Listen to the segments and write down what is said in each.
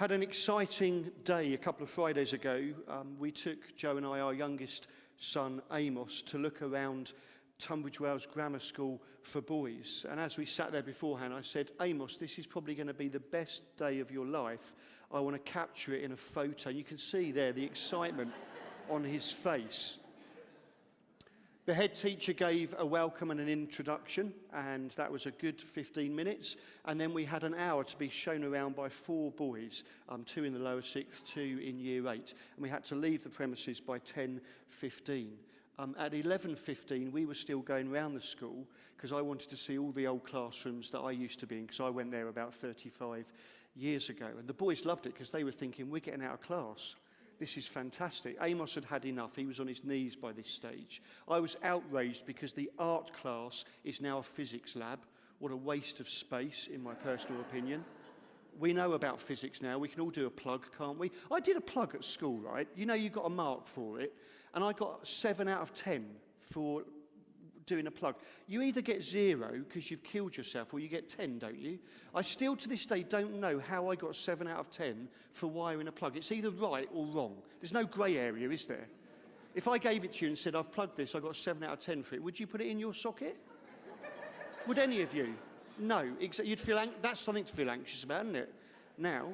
Had an exciting day a couple of Fridays ago. We took, Joe and I, our youngest son Amos, to look around Tonbridge Wells Grammar School for boys. And as we sat there beforehand, I said, Amos, this is probably going to be the best day of your life. I want to capture it in a photo. You can see there the excitement on his face. The head teacher gave a welcome and an introduction, and that was a good 15 minutes. And then we had an hour to be shown around by 4 boys, 2 in the lower 6th, 2 in year 8. And we had to leave the premises by 10:15. At 11:15, we were still going around the school because I wanted to see all the old classrooms that I used to be in, because I went there about 35 years ago. And the boys loved it because they were thinking, we're getting out of class. This is fantastic. Amos had had enough. He was on his knees by this stage. I was outraged because the art class is now a physics lab. What a waste of space, in my personal opinion. We know about physics now. We can all do a plug, can't we? I did a plug at school, right? You know, you got a mark for it. And I got 7 out of 10 for doing a plug. You either get 0 because you've killed yourself, or you get 10, don't you? I still to this day don't know how I got 7 out of 10 for wiring a plug. It's either right or wrong. There's no grey area, is there? If I gave it to you and said, I've plugged this, I got 7 out of 10 for it, would you put it in your socket? Would any of you? No. You'd feel that's something to feel anxious about, isn't it? Now,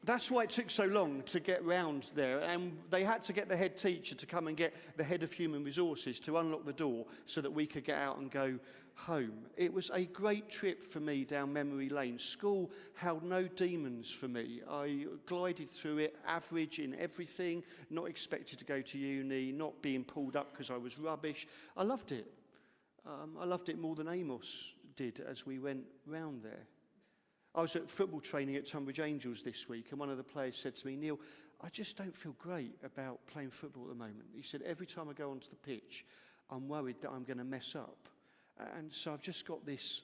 that's why it took so long to get round there, and they had to get the head teacher to come and get the head of human resources to unlock the door so that we could get out and go home. It was a great trip for me down memory lane. School held no demons for me. I glided through it, average in everything, not expected to go to uni, not being pulled up because I was rubbish. I loved it. I loved it more than Amos did as we went round there. I was at football training at Tonbridge Angels this week, and one of the players said to me, Neil, I just don't feel great about playing football at the moment. He said, every time I go onto the pitch, I'm worried that I'm going to mess up. And so I've just got this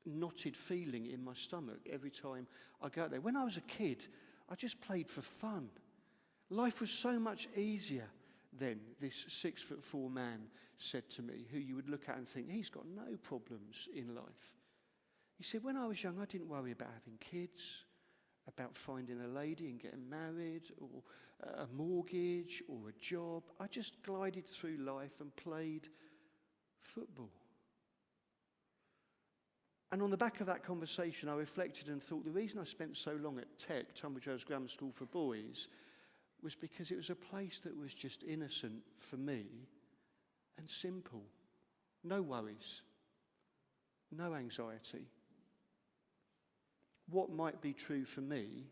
knotted feeling in my stomach every time I go out there. When I was a kid, I just played for fun. Life was so much easier then, this 6'4" man said to me, who you would look at and think, he's got no problems in life. He said, when I was young, I didn't worry about having kids, about finding a lady and getting married, or a mortgage, or a job. I just glided through life and played football. And on the back of that conversation, I reflected and thought, the reason I spent so long at Tech, Tonbridge Wells Grammar School for Boys, was because it was a place that was just innocent for me and simple. No worries, no anxiety. What might be true for me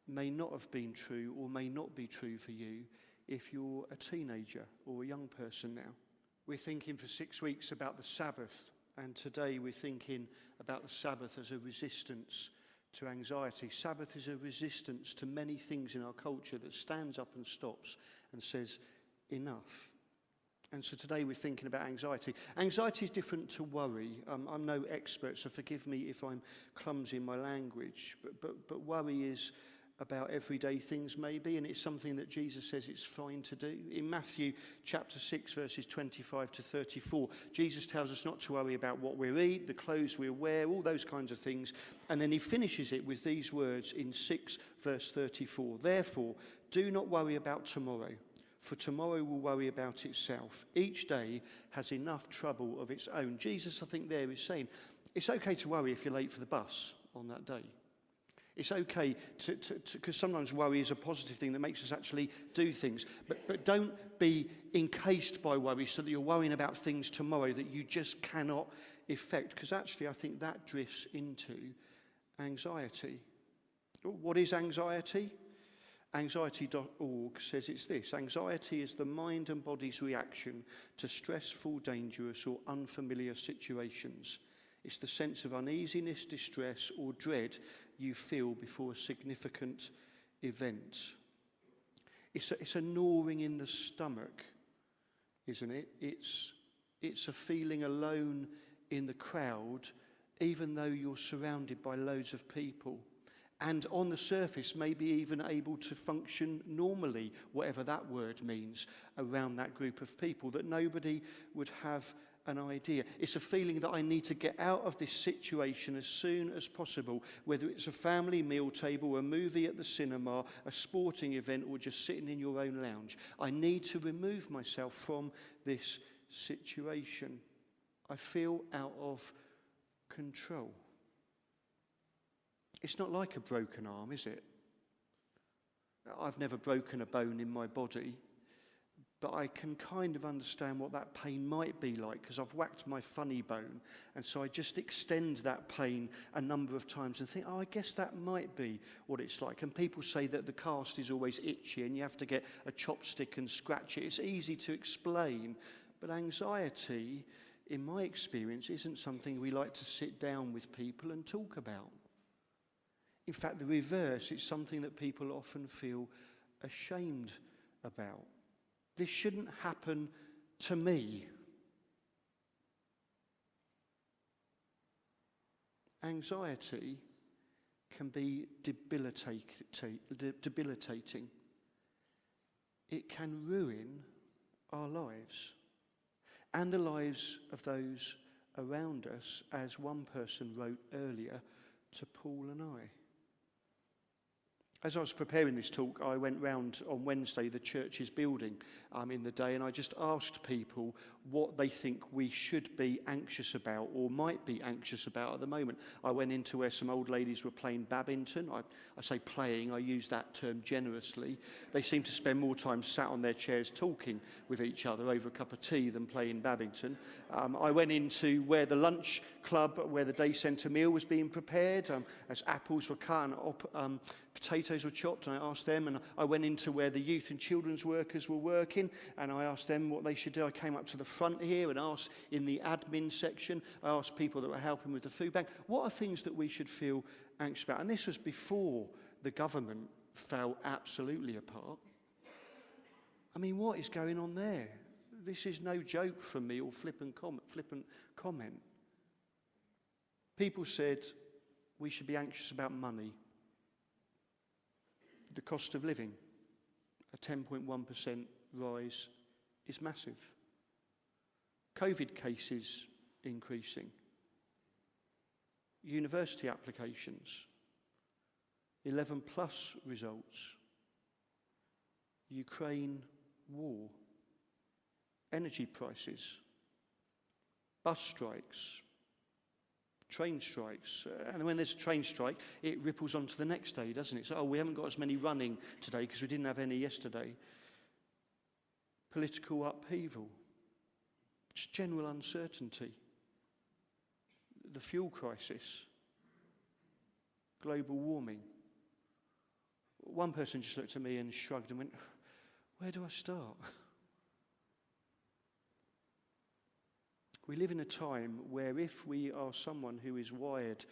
may not have been true or may not be true for you if you're a teenager or a young person now. We're thinking for 6 weeks about the Sabbath, and today we're thinking about the Sabbath as a resistance to anxiety. Sabbath is a resistance to many things in our culture that stands up and stops and says, enough. And so today we're thinking about anxiety. Anxiety is different to worry. I'm no expert, so forgive me if I'm clumsy in my language. But worry is about everyday things maybe, and it's something that Jesus says it's fine to do. In Matthew chapter 6, verses 25 to 34, Jesus tells us not to worry about what we eat, the clothes we wear, all those kinds of things. And then he finishes it with these words in 6 verse 34. Therefore, do not worry about tomorrow, for tomorrow will worry about itself. Each day has enough trouble of its own. Jesus, I think there is saying, it's okay to worry if you're late for the bus on that day. It's okay because sometimes worry is a positive thing that makes us actually do things. But don't be encased by worry so that you're worrying about things tomorrow that you just cannot effect, because actually I think that drifts into anxiety. What is anxiety? Anxiety.org says it's this. Anxiety is the mind and body's reaction to stressful, dangerous or unfamiliar situations. It's the sense of uneasiness, distress or dread you feel before a significant event. It's a gnawing in the stomach, isn't it? It's a feeling alone in the crowd, even though you're surrounded by loads of people. And on the surface, maybe even able to function normally, whatever that word means, around that group of people, that nobody would have an idea. It's a feeling that I need to get out of this situation as soon as possible, whether it's a family meal table, a movie at the cinema, a sporting event, or just sitting in your own lounge. I need to remove myself from this situation. I feel out of control. It's not like a broken arm, is it? I've never broken a bone in my body, but I can kind of understand what that pain might be like, because I've whacked my funny bone, and so I just extend that pain a number of times and think, oh, I guess that might be what it's like. And people say that the cast is always itchy and you have to get a chopstick and scratch it. It's easy to explain, but anxiety, in my experience, isn't something we like to sit down with people and talk about. In fact, the reverse, it's something that people often feel ashamed about. This shouldn't happen to me. Anxiety can be debilitating. It can ruin our lives and the lives of those around us, as one person wrote earlier to Paul and I. As I was preparing this talk, I went round on Wednesday the church's building in the day, and I just asked people what they think we should be anxious about or might be anxious about at the moment. I went into where some old ladies were playing badminton. I say playing, I use that term generously. They seem to spend more time sat on their chairs talking with each other over a cup of tea than playing badminton. I went into where the lunch club, where the day centre meal was being prepared, as apples were cut and potatoes were chopped, and I asked them, and I went into where the youth and children's workers were working, and I asked them what they should do. I came up to the front here and asked in the admin section, I asked people that were helping with the food bank, what are things that we should feel anxious about? And this was before the government fell absolutely apart. I mean, what is going on there? This is no joke from me or flippant comment. People said we should be anxious about money. The cost of living, a 10.1% rise, is massive. COVID cases increasing. University applications, 11 plus results. Ukraine war. Energy prices. Bus strikes. Train strikes. And when there's a train strike, it ripples on to the next day, doesn't it? So, oh, we haven't got as many running today because we didn't have any yesterday. Political upheaval. Just general uncertainty. The fuel crisis. Global warming. One person just looked at me and shrugged and went, where do I start? We live in a time where if we are someone who is wired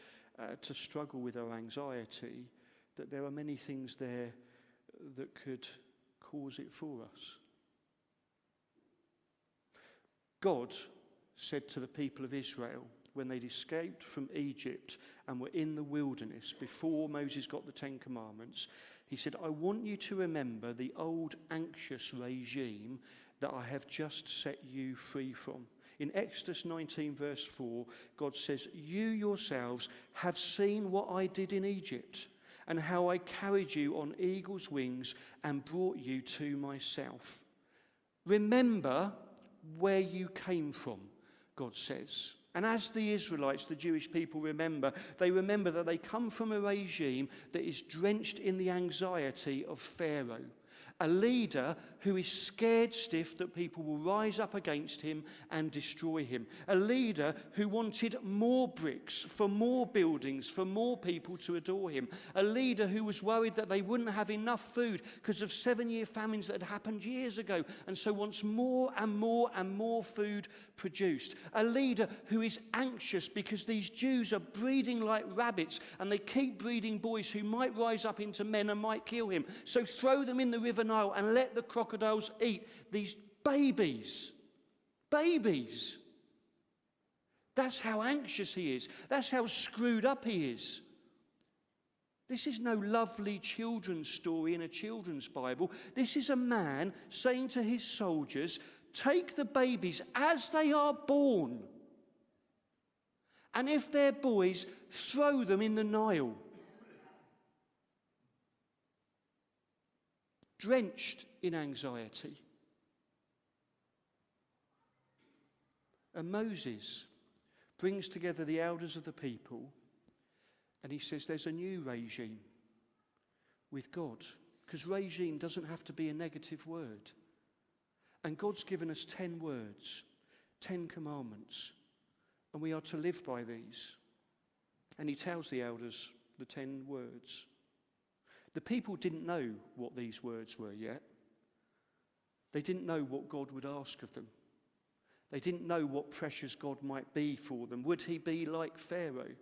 to struggle with our anxiety, that there are many things there that could cause it for us. God said to the people of Israel when they'd escaped from Egypt and were in the wilderness before Moses got the Ten Commandments, he said, I want you to remember the old anxious regime that I have just set you free from. In Exodus 19 verse 4, God says, you yourselves have seen what I did in Egypt and how I carried you on eagle's wings and brought you to myself. Remember where you came from, God says. And as the Israelites, the Jewish people, they remember that they come from a regime that is drenched in the anxiety of Pharaoh. A leader who is scared stiff that people will rise up against him and destroy him. A leader who wanted more bricks for more buildings, for more people to adore him. A leader who was worried that they wouldn't have enough food because of 7-year famines that had happened years ago, and so wants more and more and more food produced. A leader who is anxious because these Jews are breeding like rabbits and they keep breeding boys who might rise up into men and might kill him. So throw them in the River Nile and let the crocodiles eat these babies. Babies. That's how anxious he is. That's how screwed up he is. This is no lovely children's story in a children's Bible. This is a man saying to his soldiers, take the babies as they are born, and if they're boys, throw them in the Nile. Drenched in anxiety. And Moses brings together the elders of the people, and he says there's a new regime with God, because regime doesn't have to be a negative word. And God's given us 10 words, 10 commandments, and we are to live by these. And he tells the elders the 10 words. The people didn't know what these words were yet. They didn't know what God would ask of them. They didn't know what pressures God might be for them. Would he be like Pharaoh?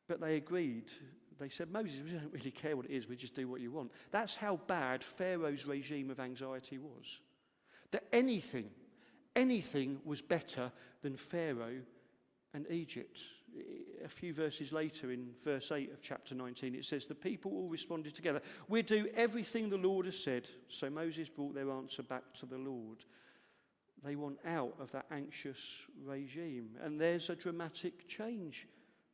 But they agreed. They said, Moses, we don't really care what it is. We just do what you want. That's how bad Pharaoh's regime of anxiety was. That anything was better than Pharaoh and Egypt. A few verses later, in verse 8 of chapter 19, it says, the people all responded together, we'll do everything the Lord has said. So Moses brought their answer back to the Lord. They want out of that anxious regime. And there's a dramatic change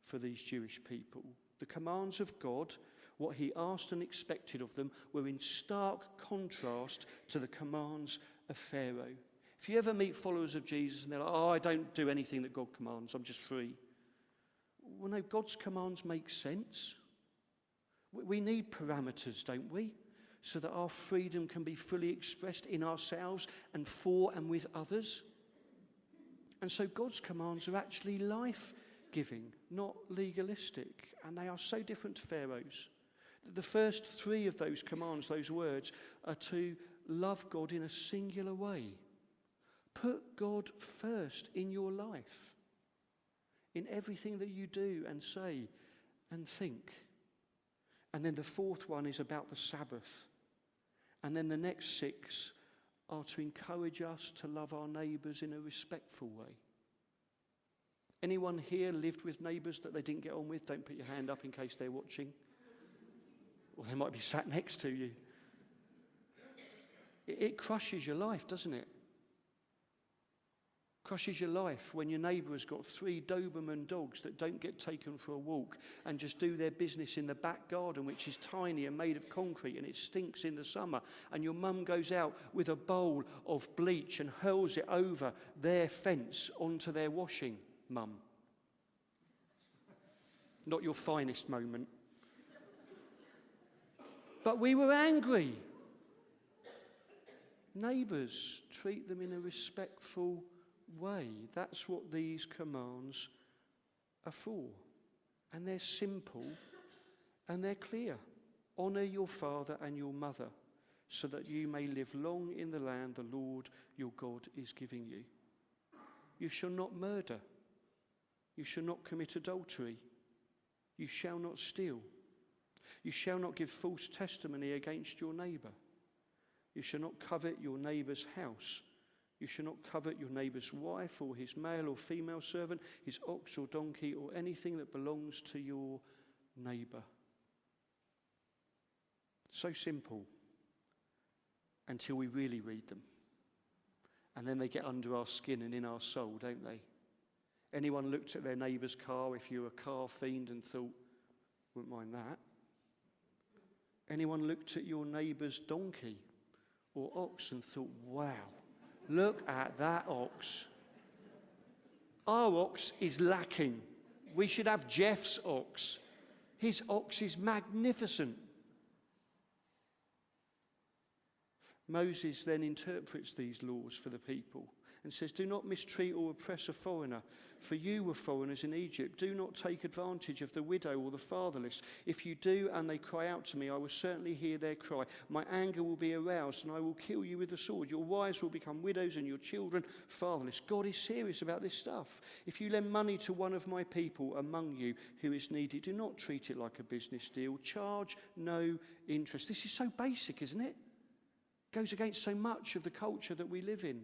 for these Jewish people. The commands of God, what he asked and expected of them, were in stark contrast to the commands of Pharaoh. If you ever meet followers of Jesus and they're like, I don't do anything that God commands, I'm just free. Well, no, God's commands make sense. We need parameters, don't we? So that our freedom can be fully expressed in ourselves and for and with others. And so God's commands are actually life-giving, not legalistic. And they are so different to Pharaoh's. The first 3 of those commands, those words, are to love God in a singular way. Put God first in your life, in everything that you do and say and think. And then the 4th one is about the Sabbath. And then the next 6 are to encourage us to love our neighbours in a respectful way. Anyone here lived with neighbours that they didn't get on with? Don't put your hand up in case they're watching. Or they might be sat next to you. It crushes your life, doesn't it? Crushes your life when your neighbour has got 3 Doberman dogs that don't get taken for a walk and just do their business in the back garden, which is tiny and made of concrete, and it stinks in the summer, and your mum goes out with a bowl of bleach and hurls it over their fence onto their washing. Mum. Not your finest moment. But we were angry. Neighbours, treat them in a respectful way. That's what these commands are for. And they're simple and they're clear. Honour your father and your mother, so that you may live long in the land the Lord your God is giving you. You shall not murder. You shall not commit adultery. You shall not steal. You shall not give false testimony against your neighbour. You shall not covet your neighbour's house. You shall not covet your neighbour's wife or his male or female servant, his ox or donkey, or anything that belongs to your neighbour. So simple until we really read them. And then they get under our skin and in our soul, don't they? Anyone looked at their neighbour's car, if you're a car fiend, and thought, wouldn't mind that? Anyone looked at your neighbour's donkey or ox and thought, wow, look at that ox. Our ox is lacking. We should have Jeff's ox. His ox is magnificent. Moses then interprets these laws for the people and says, do not mistreat or oppress a foreigner, for you were foreigners in Egypt. Do not take advantage of the widow or the fatherless. If you do and they cry out to me, I will certainly hear their cry. My anger will be aroused and I will kill you with the sword. Your wives will become widows and your children fatherless. God is serious about this stuff. If you lend money to one of my people among you who is needy, do not treat it like a business deal. Charge no interest. This is so basic, isn't it? Goes against so much of the culture that we live in.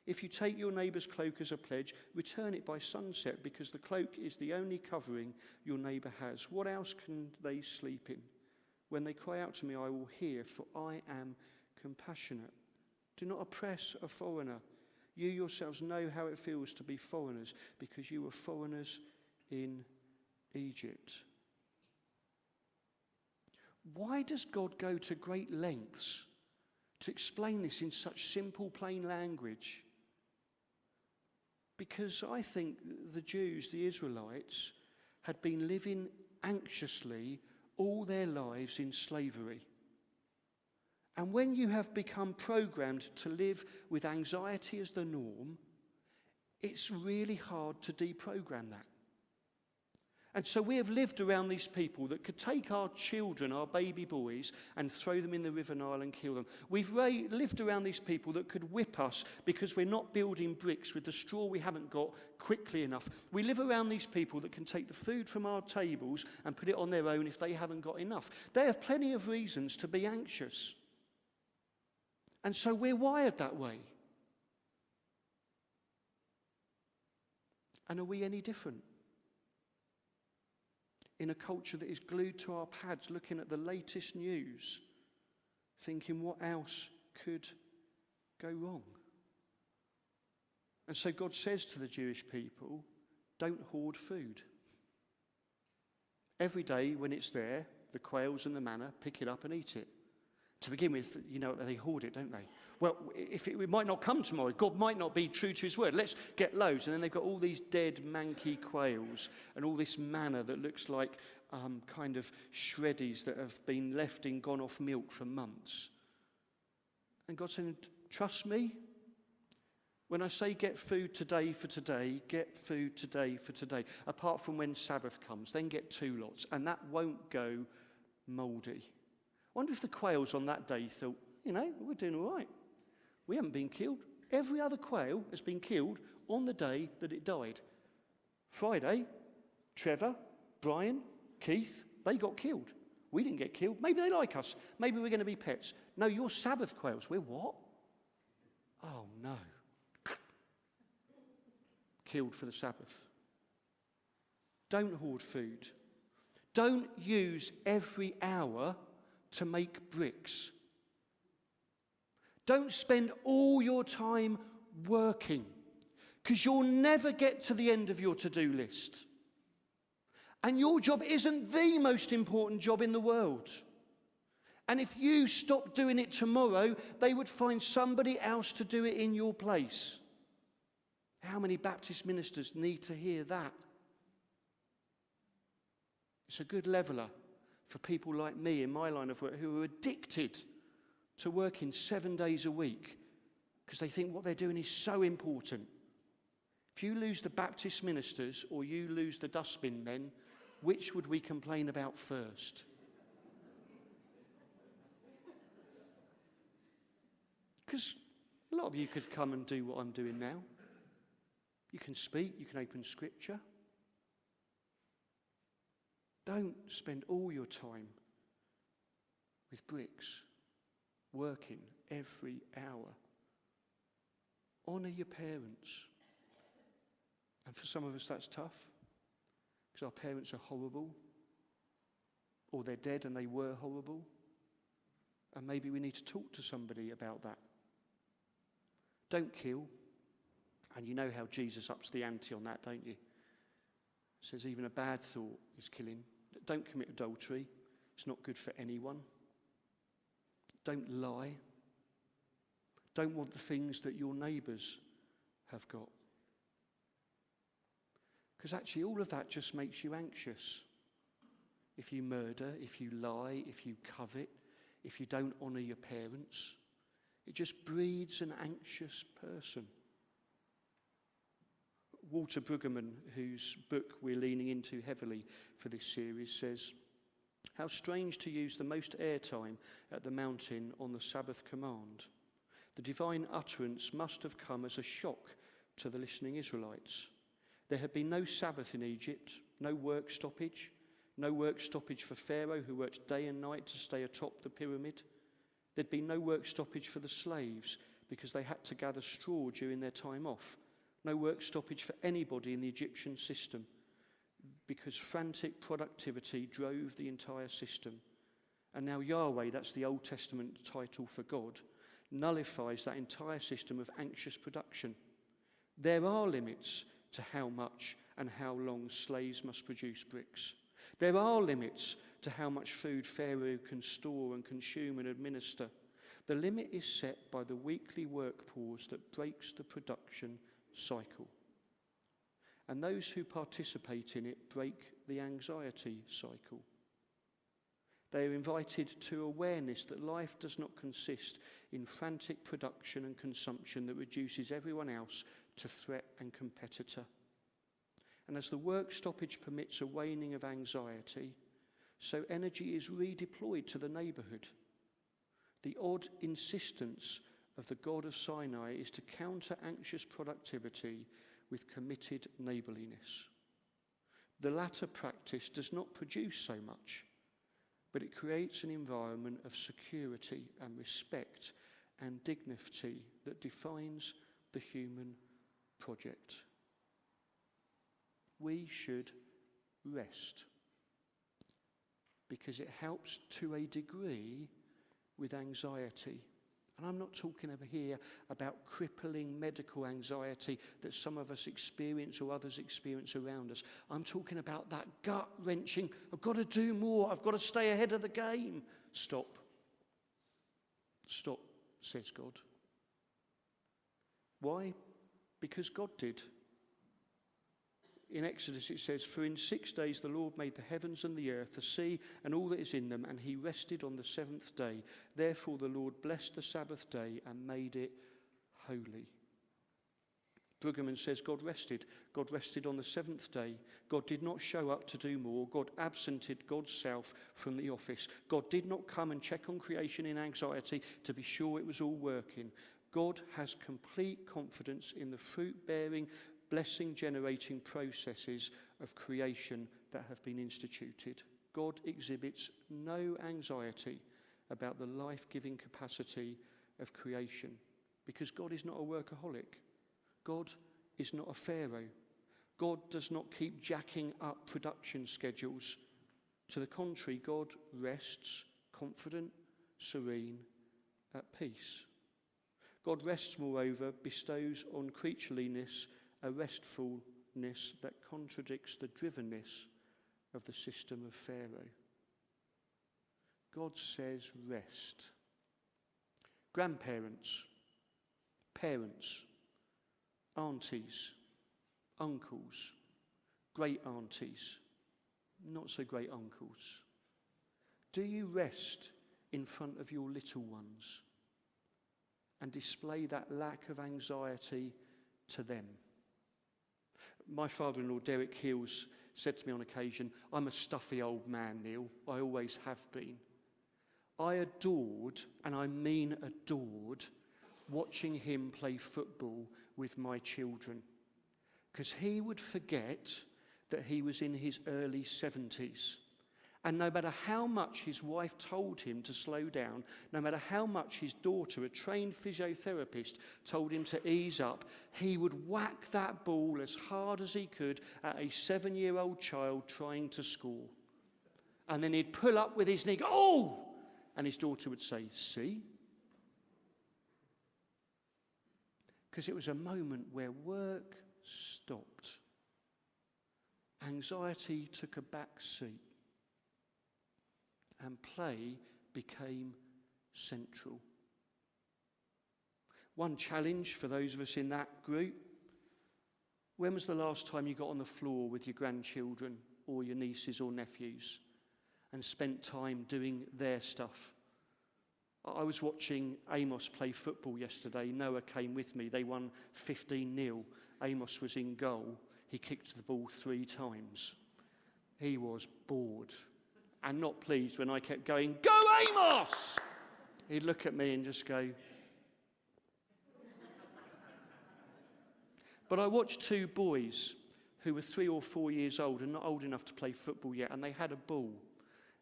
If you take your neighbour's cloak as a pledge, return it by sunset, because the cloak is the only covering your neighbour has. What else can they sleep in? When they cry out to me, I will hear, for I am compassionate. Do not oppress a foreigner. You yourselves know how it feels to be foreigners, because you were foreigners in Egypt. Why does God go to great lengths to explain this in such simple, plain language? Because I think the Jews, the Israelites, had been living anxiously all their lives in slavery. And when you have become programmed to live with anxiety as the norm, it's really hard to deprogram that. And so we have lived around these people that could take our children, our baby boys, and throw them in the River Nile and kill them. We've lived around these people that could whip us because we're not building bricks with the straw we haven't got quickly enough. We live around these people that can take the food from our tables and put it on their own if they haven't got enough. They have plenty of reasons to be anxious. And so we're wired that way. And are we any different? In a culture that is glued to our pads, looking at the latest news, thinking what else could go wrong? And so God says to the Jewish people, don't hoard food. Every day when it's there, the quails and the manna, pick it up and eat it. To begin with, you know, they hoard it, don't they? Well, if it might not come tomorrow, God might not be true to his word. Let's get loads. And then they've got all these dead, manky quails and all this manna that looks like kind of shreddies that have been left in gone-off milk for months. And God's saying, trust me. When I say get food today for today, get food today for today. Apart from when Sabbath comes, then get 2 lots. And that won't go mouldy. I wonder if the quails on that day thought, you know, we're doing all right. We haven't been killed. Every other quail has been killed on the day that it died. Friday, Trevor, Brian, Keith, they got killed. We didn't get killed. Maybe they like us. Maybe we're going to be pets. No, you're Sabbath quails. We're what? Oh, no. Killed for the Sabbath. Don't hoard food. Don't use every hour to make bricks. Don't spend all your time working, because you'll never get to the end of your to-do list. And your job isn't the most important job in the world. And if you stop doing it tomorrow, they would find somebody else to do it in your place. How many Baptist ministers need to hear that? It's a good leveler for people like me in my line of work who are addicted to working 7 days a week because they think what they're doing is so important. If you lose the Baptist ministers or you lose the dustbin men, which would we complain about first? Because a lot of you could come and do what I'm doing now. You can speak, you can open scripture. Don't spend all your time with bricks, working every hour. Honour your parents. And for some of us that's tough, because our parents are horrible, or they're dead and they were horrible. And maybe we need to talk to somebody about that. Don't kill. And you know how Jesus ups the ante on that, don't you? Says even a bad thought is killing. Don't commit adultery. It's not good for anyone. Don't lie. Don't want the things that your neighbours have got. Because actually all of that just makes you anxious. If you murder, if you lie, if you covet, if you don't honour your parents, it just breeds an anxious person. Walter Brueggemann, whose book we're leaning into heavily for this series, says, how strange to use the most airtime at the mountain on the Sabbath command. The divine utterance must have come as a shock to the listening Israelites. There had been no Sabbath in Egypt, no work stoppage for Pharaoh, who worked day and night to stay atop the pyramid. There'd been no work stoppage for the slaves because they had to gather straw during their time off. No work stoppage for anybody in the Egyptian system because frantic productivity drove the entire system. And now Yahweh, that's the Old Testament title for God, nullifies that entire system of anxious production. There are limits to how much and how long slaves must produce bricks. There are limits to how much food Pharaoh can store and consume and administer. The limit is set by the weekly work pause that breaks the production cycle. And those who participate in it break the anxiety cycle. They are invited to awareness that life does not consist in frantic production and consumption that reduces everyone else to threat and competitor. And as the work stoppage permits a waning of anxiety, so energy is redeployed to the neighbourhood. The odd insistence of the God of Sinai is to counter anxious productivity with committed neighbourliness. The latter practice does not produce so much, but it creates an environment of security and respect and dignity that defines the human project. We should rest because it helps to a degree with anxiety. And I'm not talking over here about crippling medical anxiety that some of us experience or others experience around us. I'm talking about that gut-wrenching, I've got to do more, I've got to stay ahead of the game. Stop. Stop, says God. Why? Because God did. In Exodus it says, "For in 6 days the Lord made the heavens and the earth, the sea and all that is in them, and he rested on the seventh day. Therefore the Lord blessed the Sabbath day and made it holy." Brueggemann says God rested. God rested on the seventh day. God did not show up to do more. God absented God's self from the office. God did not come and check on creation in anxiety to be sure it was all working. God has complete confidence in the fruit-bearing, blessing-generating processes of creation that have been instituted. God exhibits no anxiety about the life-giving capacity of creation because God is not a workaholic. God is not a Pharaoh. God does not keep jacking up production schedules. To the contrary, God rests confident, serene, at peace. God rests, moreover, bestows on creatureliness a restfulness that contradicts the drivenness of the system of Pharaoh. God says rest. Grandparents, parents, aunties, uncles, great aunties, not so great uncles. Do you rest in front of your little ones and display that lack of anxiety to them? My father-in-law, Derek Hills, said to me on occasion, "I'm a stuffy old man, Neil. I always have been." I adored, and I mean adored, watching him play football with my children, because he would forget that he was in his early 70s. And no matter how much his wife told him to slow down, no matter how much his daughter, a trained physiotherapist, told him to ease up, he would whack that ball as hard as he could at a 7-year-old child trying to score. And then he'd pull up with his knee, "Oh!" And his daughter would say, "See?" Because it was a moment where work stopped. Anxiety took a back seat. And play became central. One challenge for those of us in that group: when was the last time you got on the floor with your grandchildren or your nieces or nephews and spent time doing their stuff? I was watching Amos play football yesterday. Noah came with me. They won 15-0. Amos was in goal. He kicked the ball 3 times. He was bored and not pleased when I kept going, "Go Amos!" He'd look at me and just go. But I watched 2 boys who were 3 or 4 years old and not old enough to play football yet, and they had a ball.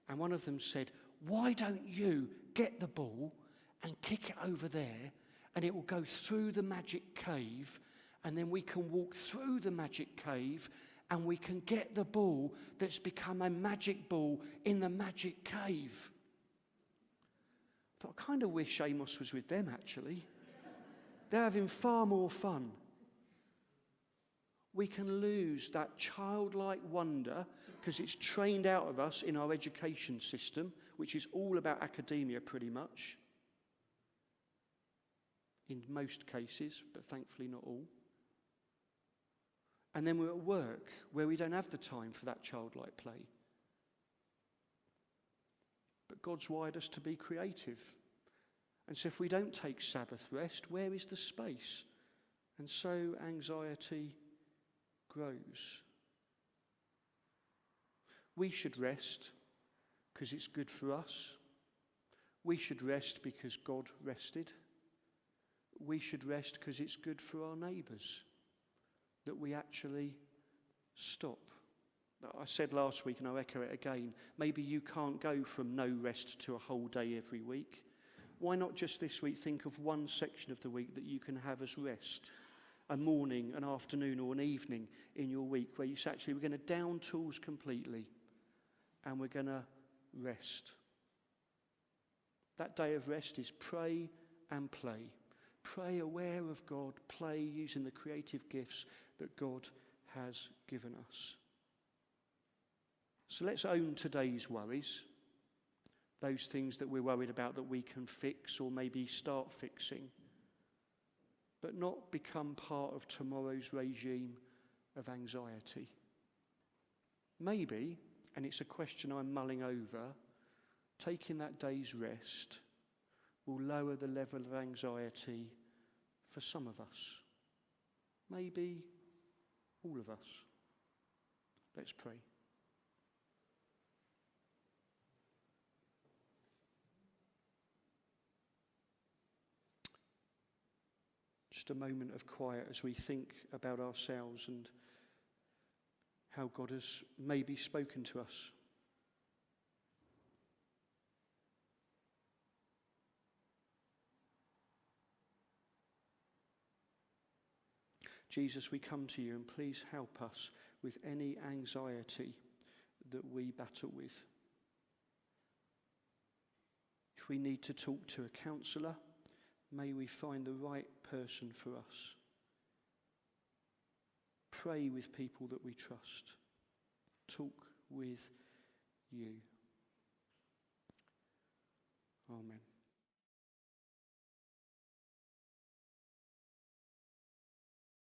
And one of them said, "Why don't you get the ball and kick it over there, and it will go through the magic cave, and then we can walk through the magic cave, and we can get the ball that's become a magic ball in the magic cave." But I kind of wish Amos was with them, actually. They're having far more fun. We can lose that childlike wonder because it's trained out of us in our education system, which is all about academia pretty much, in most cases, but thankfully not all. And then we're at work where we don't have the time for that childlike play. But God's wired us to be creative. And so if we don't take Sabbath rest, where is the space? And so anxiety grows. We should rest because it's good for us. We should rest because God rested. We should rest because it's good for our neighbours that we actually stop. I said last week, and I'll echo it again, maybe you can't go from no rest to a whole day every week. Why not just this week think of one section of the week that you can have as rest? A morning, an afternoon or an evening in your week where you say, actually, we're going to down tools completely and we're going to rest. That day of rest is pray and play. Pray aware of God, play using the creative gifts that God has given us. So let's own today's worries, those things that we're worried about that we can fix or maybe start fixing, but not become part of tomorrow's regime of anxiety. Maybe, and it's a question I'm mulling over, taking that day's rest will lower the level of anxiety for some of us. Maybe all of us. Let's pray. Just a moment of quiet as we think about ourselves and how God has maybe spoken to us. Jesus, we come to you and please help us with any anxiety that we battle with. If we need to talk to a counsellor, may we find the right person for us. Pray with people that we trust. Talk with you. Amen.